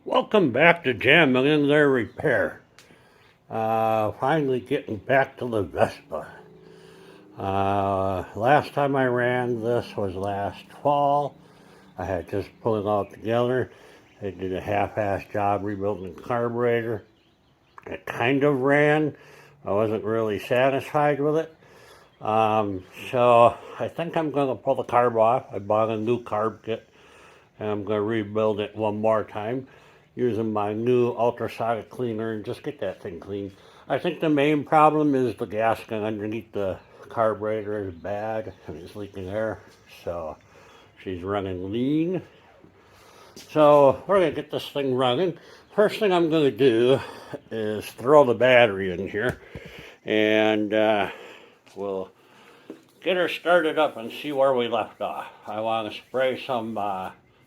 Welcome back to Jamming in Their Repair. Finally getting back to the Vespa. Last time I ran this was last fall. I had just put it all together. I did a half-ass job rebuilding the carburetor. It kind of ran. I wasn't really satisfied with it. So I think I'm going to pull the carb off. I bought a new carb kit and I'm going to rebuild it one more time using my new ultrasonic cleaner and just get that thing clean. I think the main problem is the gasket underneath the carburetor is bad and it's leaking air, so she's running lean. So we're going to get this thing running. First thing I'm going to do is throw the battery in here and we'll get her started up and see where we left off. I want to spray some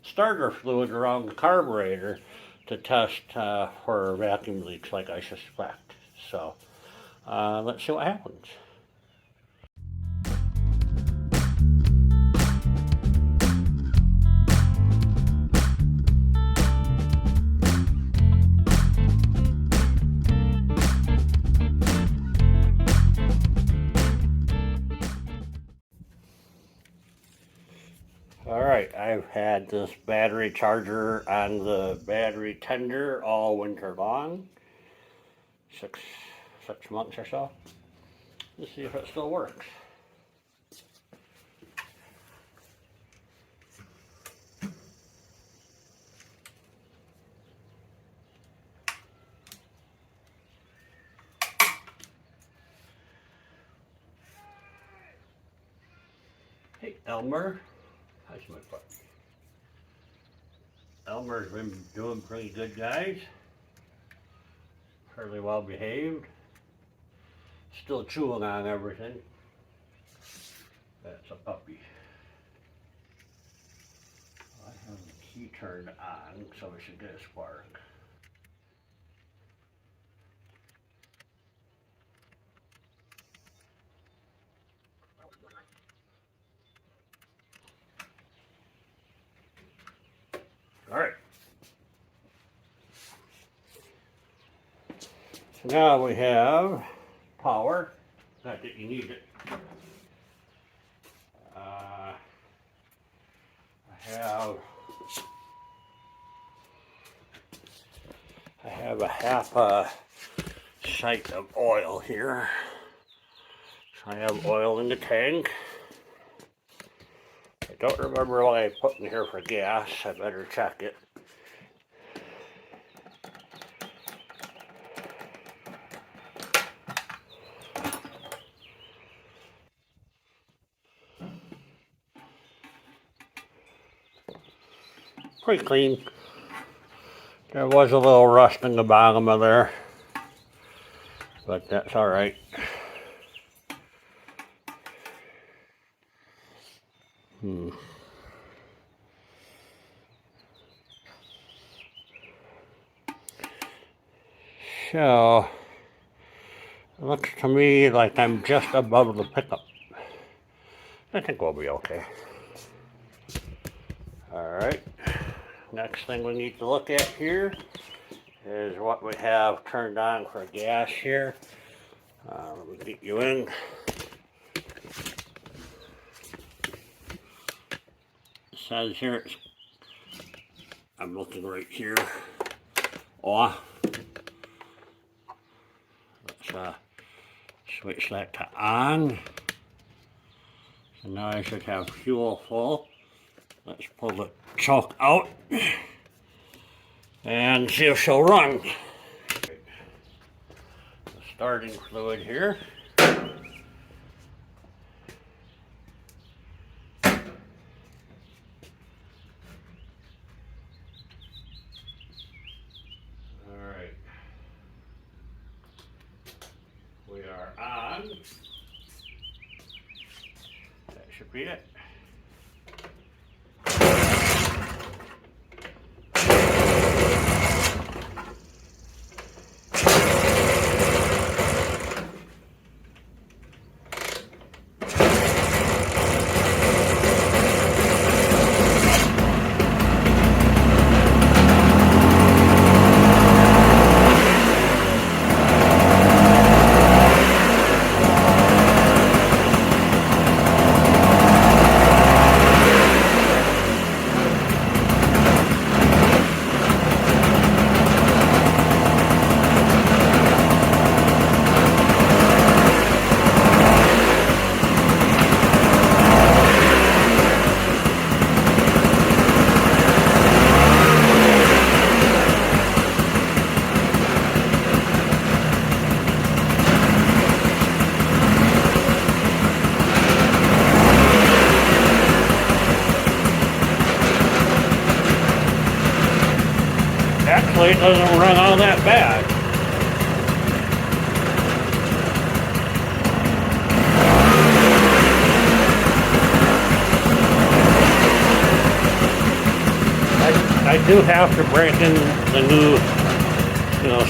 starter fluid around the carburetor to test for vacuum leaks like I suspect. So let's see what happens. Alright, I've had this battery charger on the battery tender all winter long. Six months or so. Let's see if it still works. Hey Elmer, how's my foot? Elmer's been doing pretty good, guys. Fairly well behaved. Still chewing on everything. That's a puppy. I have the key turned on, so we should get a spark. All right. So now we have power. Not that you need it. I have a half a sight of oil here. So I have oil in the tank. I don't remember what I put in here for gas. I better check it. Pretty clean. There was a little rust in the bottom of there, but that's all right. So, it looks to me like I'm just above the pickup. I think we'll be okay. All right. Next thing we need to look at here is what we have turned on for gas here. Let me get you in. It says here, I'm looking right here, off. Let's switch that to on. So now I should have fuel full. Let's pull the choke out and see if she'll run. The starting fluid here. Alright. We are on. That should be it. Hopefully it doesn't run all that bad. I do have to break in the new,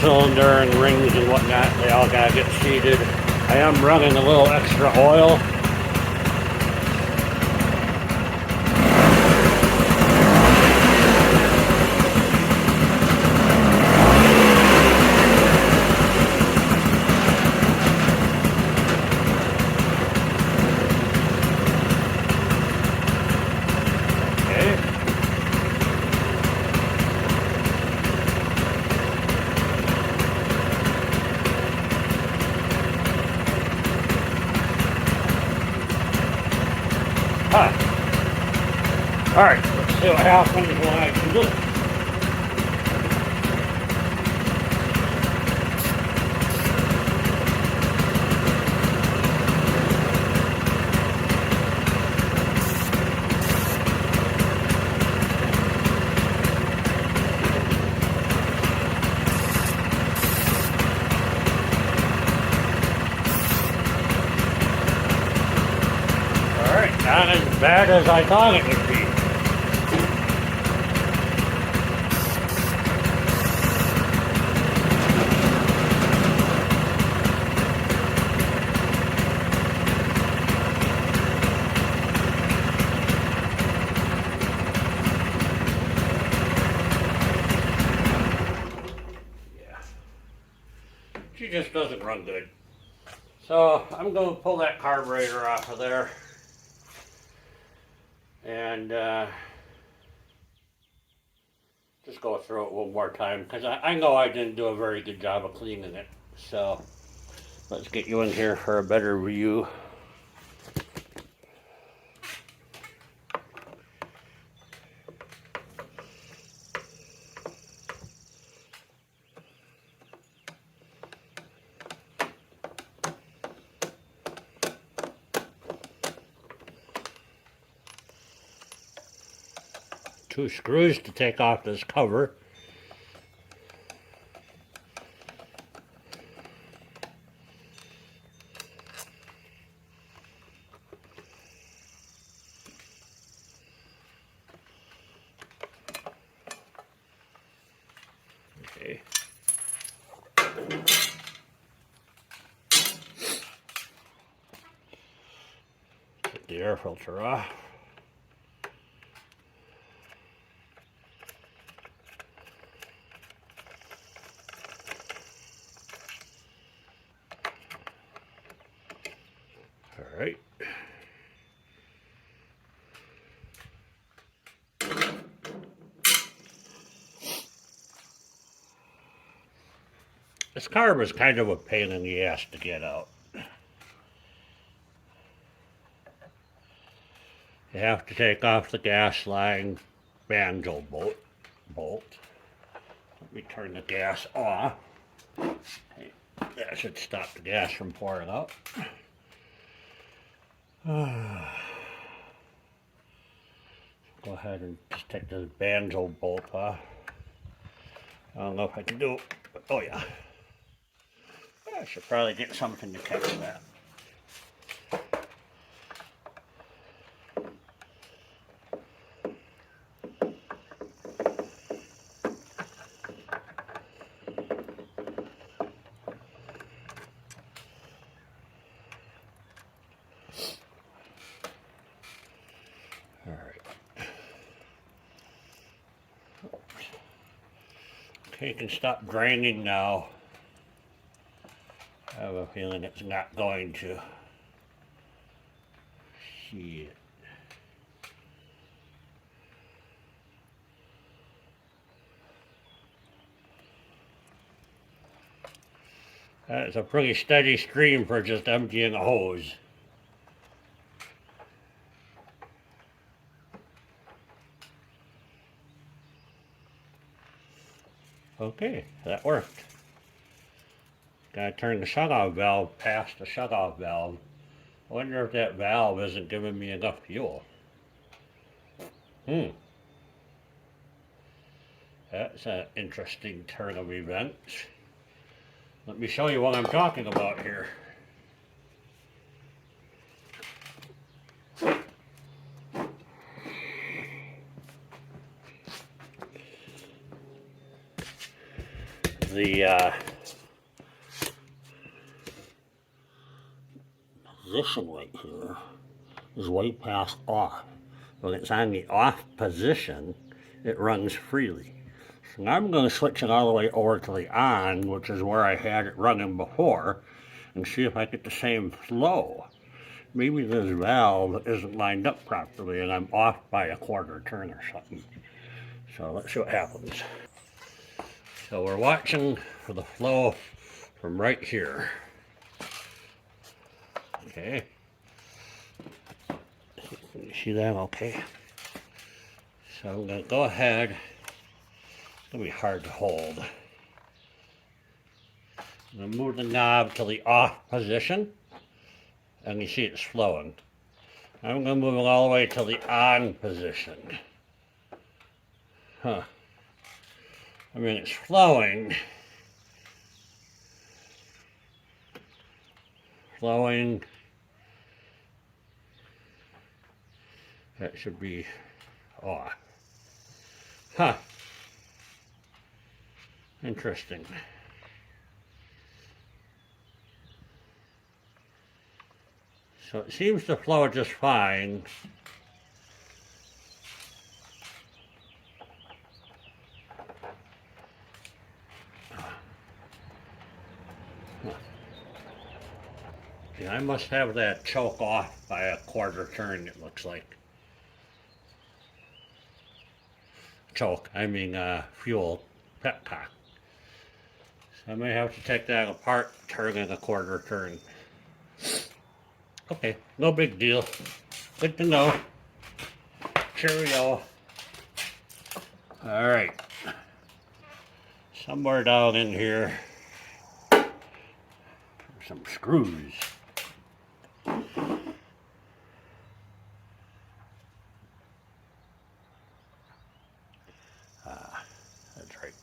cylinder and rings and whatnot. They all gotta get seated. I am running a little extra oil. Alright, let's see what happens when I can do it. Alright, not as bad as I thought it would be. She just doesn't run good. So I'm going to pull that carburetor off of there and just go through it one more time because I know I didn't do a very good job of cleaning it. So let's get you in here for a better view. Two screws to take off this cover. Okay. Take the air filter off. All right. This carb is kind of a pain in the ass to get out. You have to take off the gas line banjo bolt. Let me turn the gas off. That should stop the gas from pouring out. Go ahead and just take this banjo bolt off. I don't know if I can do it, but oh yeah. I should probably get something to catch that. All right. Okay, you can stop draining now. I have a feeling it's not going to. Shit. That's a pretty steady stream for just emptying a hose. Okay, that worked. Gotta turn the shutoff valve past the shutoff valve. I wonder if that valve isn't giving me enough fuel. That's an interesting turn of events. Let me show you what I'm talking about here. The position right here is way past off. When it's on the off position, it runs freely. So now I'm going to switch it all the way over to the on, which is where I had it running before, and see if I get the same flow. Maybe this valve isn't lined up properly and I'm off by a quarter turn or something. So let's see what happens. So we're watching for the flow from right here. Okay. Can you see that? Okay. So I'm going to go ahead. It's going to be hard to hold. I'm going to move the knob to the off position, and you see it's flowing. I'm going to move it all the way to the on position. Huh. I mean, it's flowing. Flowing. That should be off. Huh. Interesting. So it seems to flow just fine. Yeah, I must have that choke off by a quarter turn, it looks like. Choke, I mean fuel petcock. So I may have to take that apart, turn it a quarter turn. Okay, no big deal. Good to know. Cheerio. Alright. Somewhere down in here, some screws. That's right.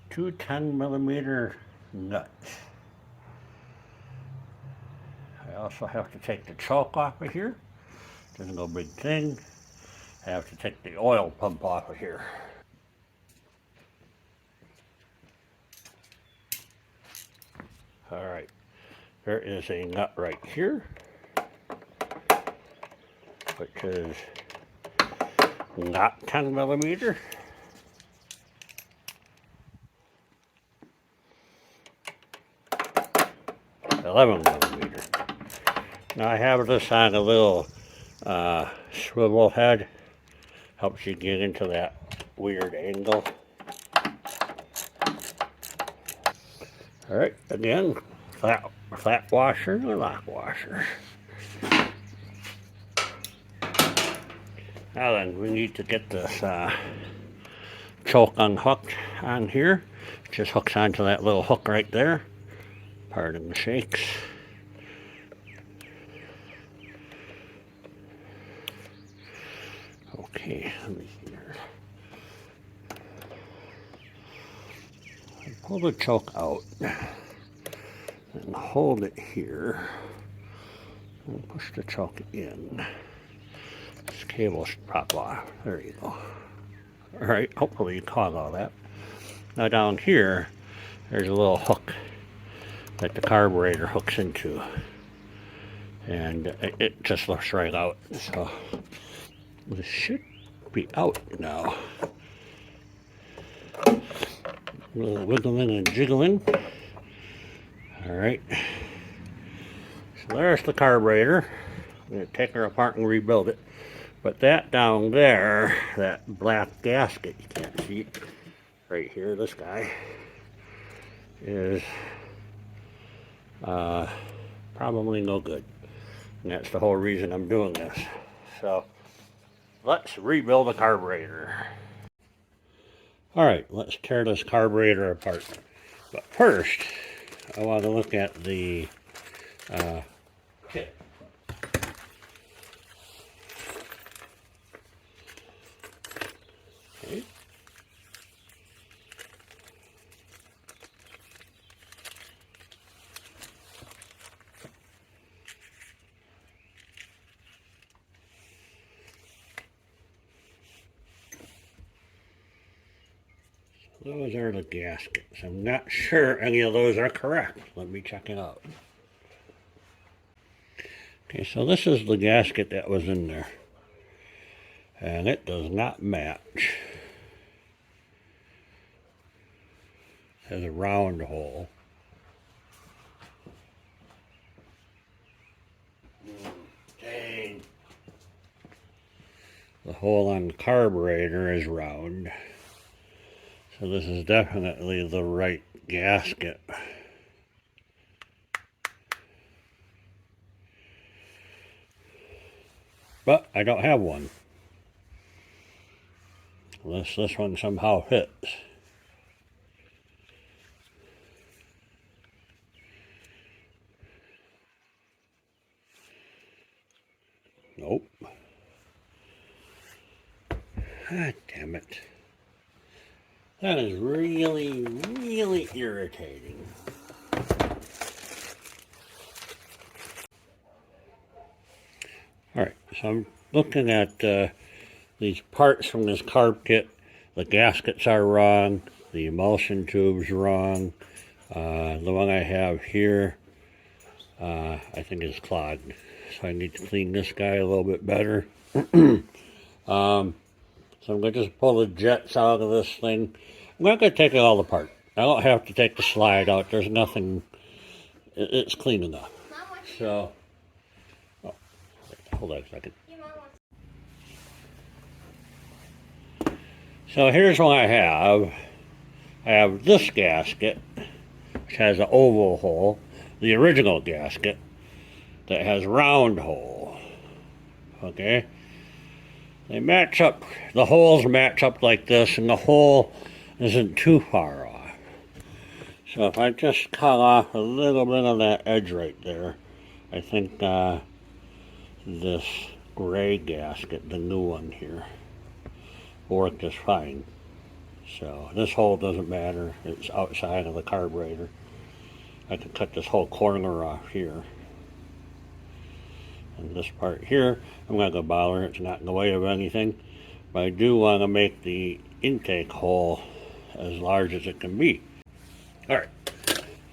Two 10mm nuts. I also have to take the choke off of here. There's no big thing. I have to take the oil pump off of here. Alright, there is a nut right here, which is not 10mm. Now I have this on a little swivel head, helps you get into that weird angle. Alright, again, flat washer and a lock washer. Now then, we need to get this choke unhooked on here. It just hooks onto that little hook right there. Pardon the shakes. Okay, let me see here. Pull the choke out and hold it here and push the choke in. This cable should pop off. There you go. Alright, hopefully you caught all that. Now down here, there's a little hook that the carburetor hooks into. And it just lifts right out. So this should be out now. A little wiggling and jiggling. Alright. So there's the carburetor. I'm going to take her apart and rebuild it. But that down there, that black gasket, you can't see it, right here, this guy, is probably no good. And that's the whole reason I'm doing this. So let's rebuild the carburetor. Alright, let's tear this carburetor apart. But first, I want to look at the kit. Okay. Those are the gaskets. I'm not sure any of those are correct. Let me check it out. Okay, so this is the gasket that was in there. And it does not match. It has a round hole. Dang. The hole on the carburetor is round. So this is definitely the right gasket. But I don't have one. Unless this one somehow fits. Nope. Ah, damn it. That is really, really irritating. Alright, so I'm looking at these parts from this carb kit. The gaskets are wrong. The emulsion tube's wrong. The one I have here, I think is clogged. So I need to clean this guy a little bit better. So I'm going to just pull the jets out of this thing. I'm not going to take it all apart. I don't have to take the slide out. There's nothing. It's clean enough. So, oh, hold on a second. So here's what I have. I have this gasket, which has an oval hole. The original gasket that has round hole. Okay? They match up, the holes match up like this, and the hole isn't too far off. So if I just cut off a little bit of that edge right there, I think this gray gasket, the new one here, will work just fine. So this hole doesn't matter, it's outside of the carburetor. I can cut this whole corner off here. And this part here, I'm not going to bother, it's not in the way of anything. But I do want to make the intake hole as large as it can be. Alright,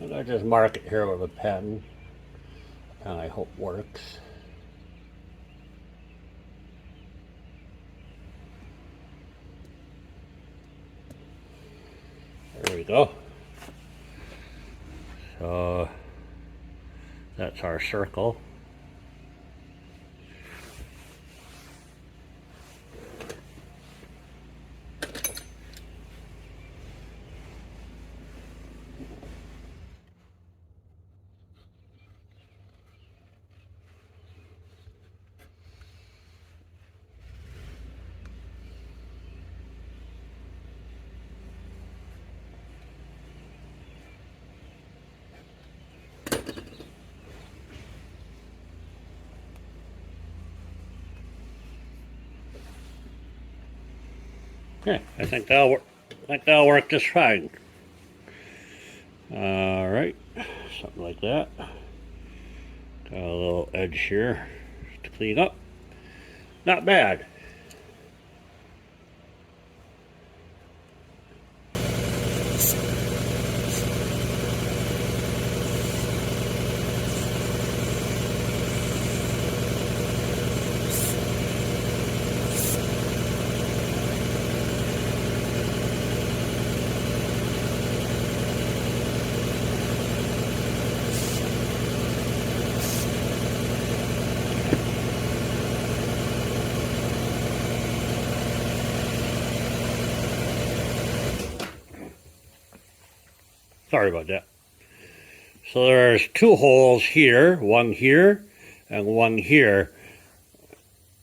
I'm going to just mark it here with a pen. And I hope works. There we go. So that's our circle. Yeah, I think that'll work. I think that'll work just fine. All right, something like that. Got a little edge here to clean up. Not bad. Sorry about that. So there's two holes here, and one here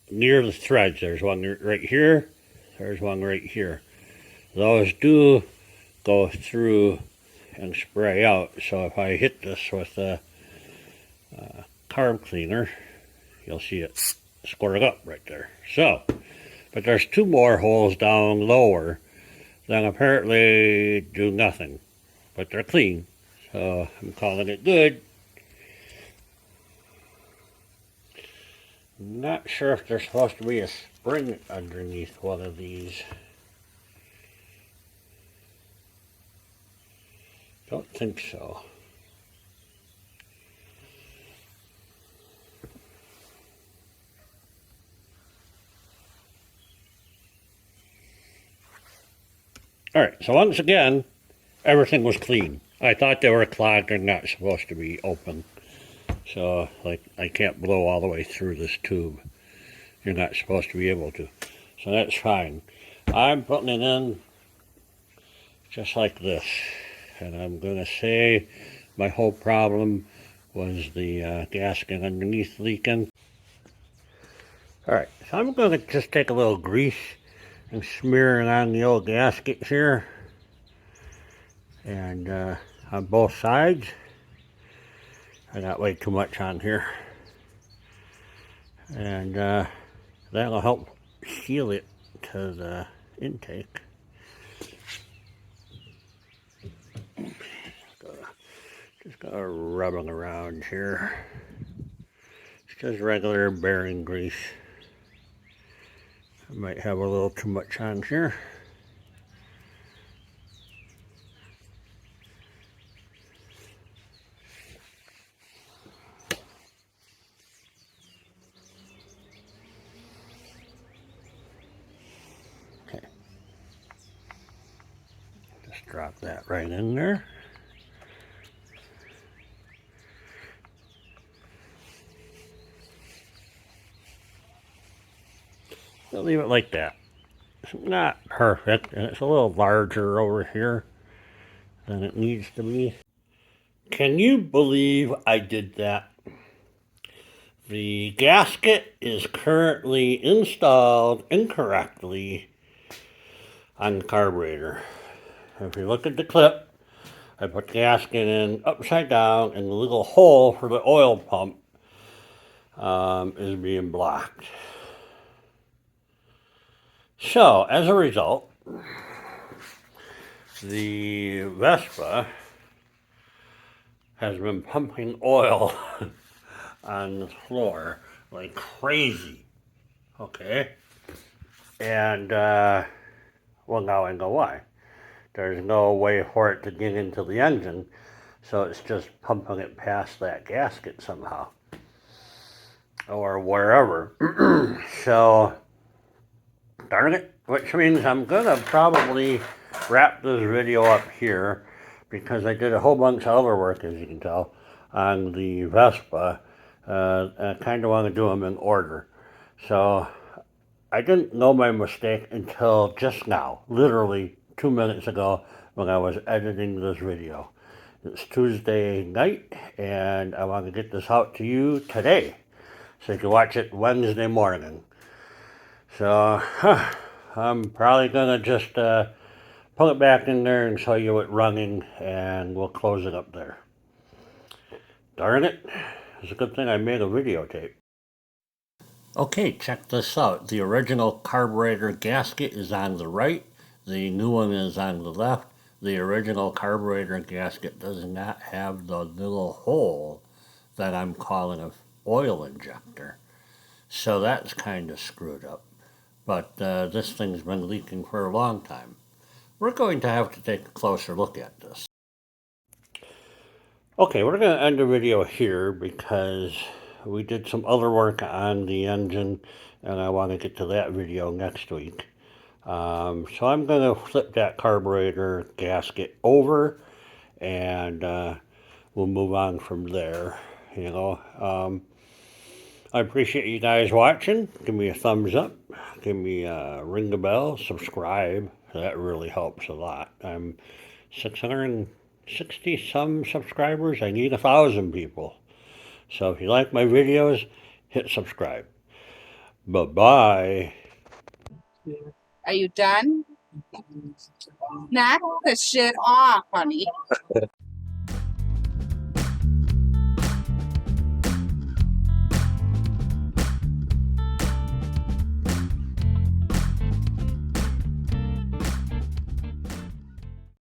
near the threads. There's one right here, there's one right here. Those do go through and spray out, so if I hit this with a carb cleaner, you'll see it squirt up right there. So, but there's two more holes down lower that apparently do nothing, but they're clean, so I'm calling it good. I'm not sure if there's supposed to be a spring underneath one of these. Don't think so. All right, so once again, everything was clean. I thought they were clogged. They're not supposed to be open. So, like, I can't blow all the way through this tube. You're not supposed to be able to. So that's fine. I'm putting it in just like this. And I'm going to say my whole problem was the gasket underneath leaking. All right, so I'm going to just take a little grease and smear it on the old gasket here. And on both sides. I got way too much on here. And that'll help seal it to the intake. Just gotta rub it around here. It's just regular bearing grease. I might have a little too much on here. Okay. Just drop that right in there. I'll leave it like that. It's not perfect, and it's a little larger over here than it needs to be. Can you believe I did that? The gasket is currently installed incorrectly on the carburetor. If you look at the clip, I put the gasket in upside down and the little hole for the oil pump is being blocked. So, as a result, the Vespa has been pumping oil on the floor like crazy. Okay? And, well, now I know why. There's no way for it to get into the engine, so it's just pumping it past that gasket somehow. Or wherever. So, darn it, which means I'm gonna probably wrap this video up here because I did a whole bunch of other work, as you can tell, on the Vespa. I kind of want to do them in order. So I didn't know my mistake until just now, literally 2 minutes ago when I was editing this video. It's Tuesday night and I want to get this out to you today so you can watch it Wednesday morning. So I'm probably gonna just pull it back in there and show you it running and we'll close it up there. Darn it, it's a good thing I made a videotape. Okay, check this out. The original carburetor gasket is on the right. The new one is on the left. The original carburetor gasket does not have the little hole that I'm calling an oil injector. So that's kind of screwed up. But this thing's been leaking for a long time. We're going to have to take a closer look at this. Okay, we're going to end the video here because we did some other work on the engine and I want to get to that video next week. So I'm going to flip that carburetor gasket over and we'll move on from there. You know, I appreciate you guys watching. Give me a thumbs up. Give me a ring the bell. Subscribe. That really helps a lot. I'm 660 some subscribers. I need 1,000 people. So if you like my videos, hit subscribe. Bye-bye. Are you done? Knock the shit off, honey.